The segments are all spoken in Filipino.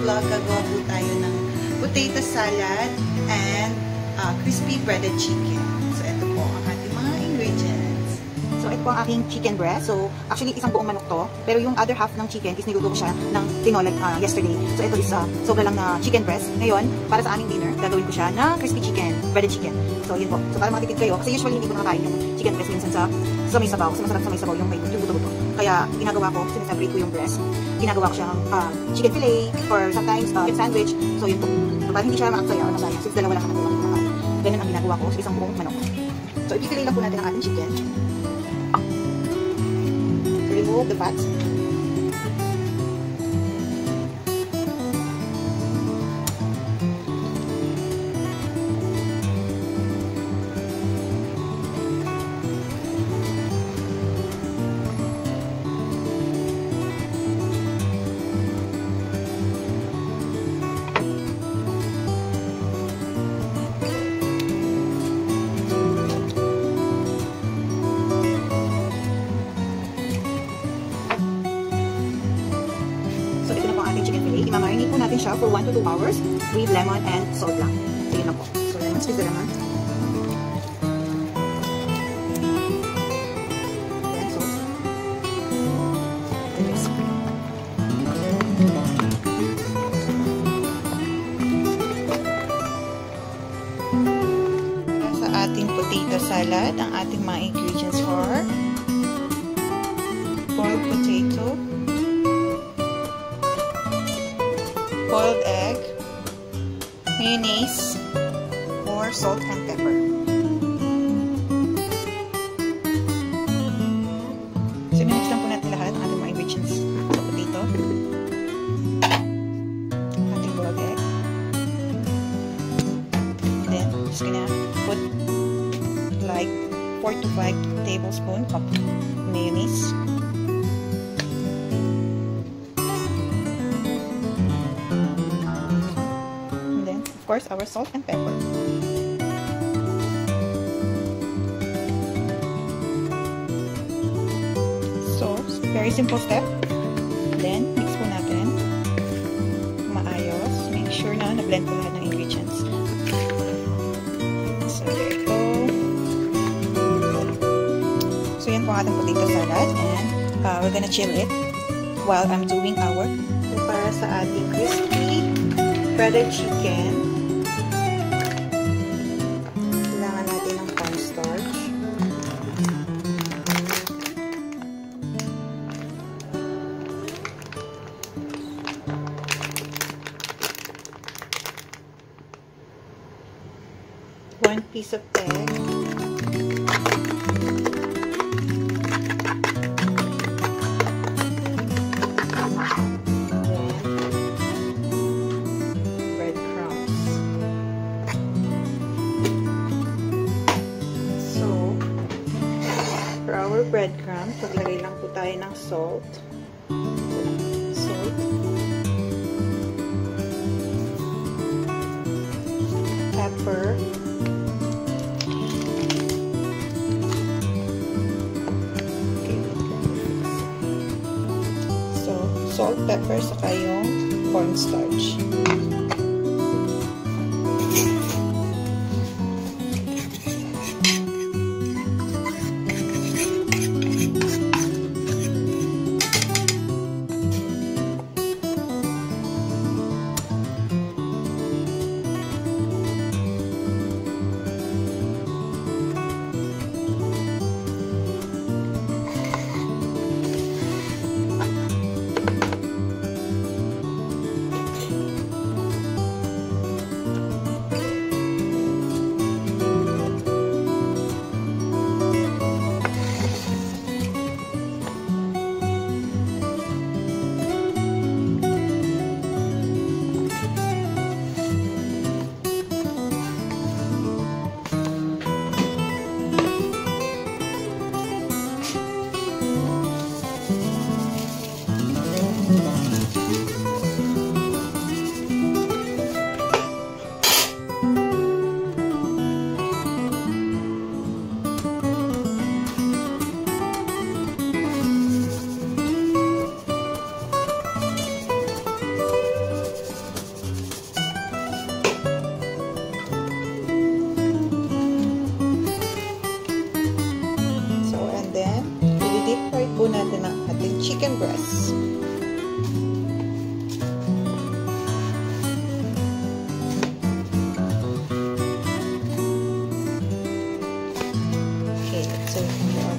vlog, gagawa po tayo ng potato salad and crispy breaded chicken. So, ito po ang ating mga ingredients. So, ito po ang aking chicken breast. So, actually, isang buong manok to. Pero yung other half ng chicken is niluto ko siya ng tinola yesterday. So, ito is sobra lang na chicken breast. Ngayon, para sa aming dinner, gagawin ko siya na crispy chicken, breaded chicken. So, yun po. So, para makatipid kayo, kasi usually hindi ko nakakain yung chicken breast minsan sa may sabaw. Kasi masarap sa may sabaw yung buto-buto. Kaya, ginagawa ko, sinasabrate ko yung breast. Ginagawa ko siyang chicken fillet or sometimes chicken sandwich. So, yun po. So, para hindi siya maaksaya o nasayang. Since dalawa lang naman yung mga ganyan ang ginagawa ko sa isang buong manok. So, i-fillet lang po natin ang ating chicken. Remove the fats. I-marinate po natin siya for 1 to 2 hours with lemon and salt lang. So, yun lang po. So, lemon, squeeze the lemon. And salt. And mix. Sa ating potato salad, ang ating mga ingredients for boiled potato, boiled egg, mayonnaise, or salt and pepper. So, minix lang po natin lahat ng ating mga ingredients. So, potato, ating boiled egg, then, just gonna put like 4 to 5 tablespoons of mayonnaise. Of course, our salt and pepper. So, very simple step. Then, mix po natin. Maayos. Make sure na na-blend po lahat ng ingredients. So, there you go. So, yan po ang ating potato salad. And, we're gonna chill it while I'm doing our para sa ating crispy breaded chicken. One piece of egg, breadcrumbs. So, for our breadcrumbs, maglagay lang po tayo ng salt. Pepper, salt, pepper, saka yung cornstarch.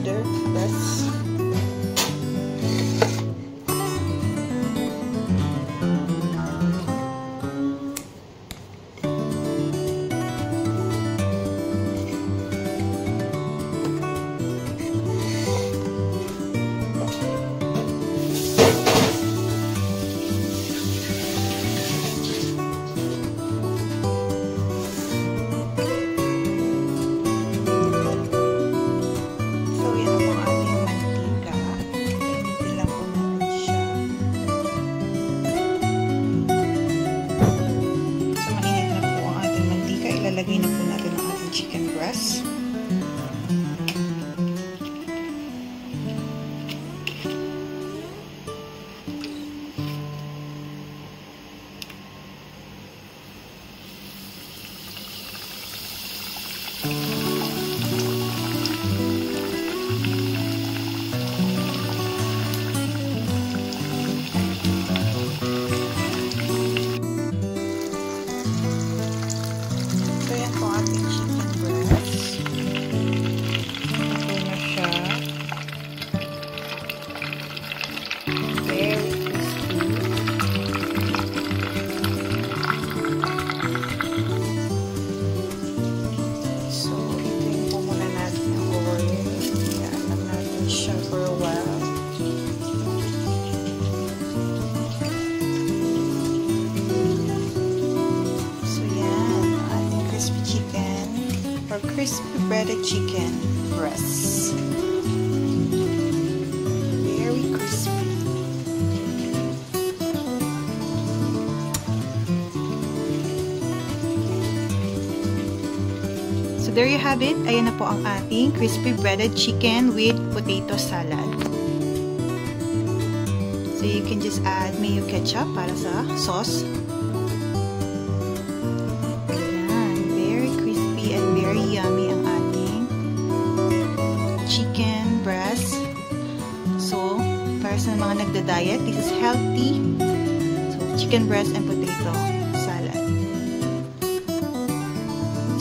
tender breast. Ilalagay na po natin ang ating chicken breast. Crispy breaded chicken breasts. Very crispy. So there you have it. Ayan na po ang ating crispy breaded chicken with potato salad. So you can just add mayo ketchup para sa sauce. Yummy ang ating chicken breast. So, para sa mga nagda-diet, this is healthy. So, chicken breast and potato salad.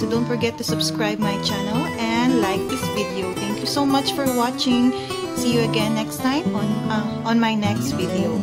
So, don't forget to subscribe my channel and like this video. Thank you so much for watching. See you again next time on my next video.